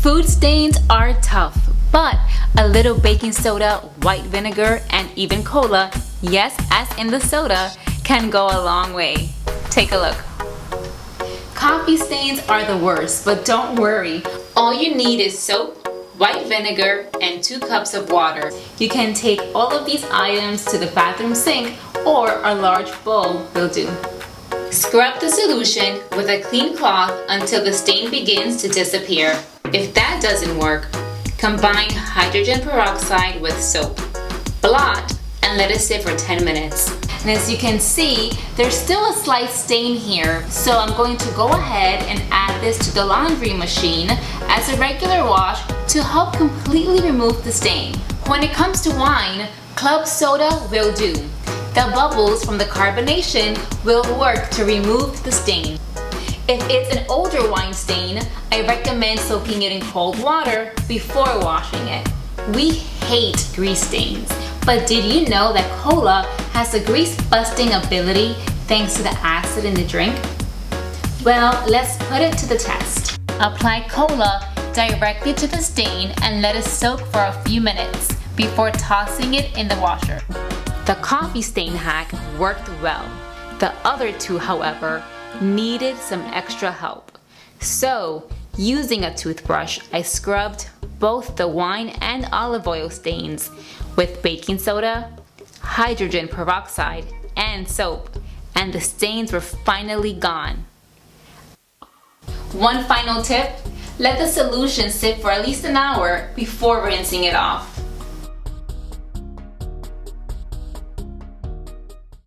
Food stains are tough, but a little baking soda, white vinegar, and even cola, yes, as in the soda, can go a long way. Take a look. Coffee stains are the worst, but don't worry. All you need is soap, white vinegar, and 2 cups of water. You can take all of these items to the bathroom sink or a large bowl will do. Scrub the solution with a clean cloth until the stain begins to disappear. If that doesn't work, combine hydrogen peroxide with soap. Blot and let it sit for 10 minutes. And as you can see, there's still a slight stain here, so I'm going to go ahead and add this to the laundry machine as a regular wash to help completely remove the stain. When it comes to wine, club soda will do. The bubbles from the carbonation will work to remove the stain. If it's an older wine stain, I recommend soaking it in cold water before washing it. We hate grease stains, but did you know that cola has a grease-busting ability thanks to the acid in the drink? Well, let's put it to the test. Apply cola directly to the stain and let it soak for a few minutes before tossing it in the washer. The coffee stain hack worked well. The other two, however, needed some extra help. So, using a toothbrush, I scrubbed both the wine and olive oil stains with baking soda, hydrogen peroxide, and soap, and the stains were finally gone. One final tip, let the solution sit for at least an hour before rinsing it off.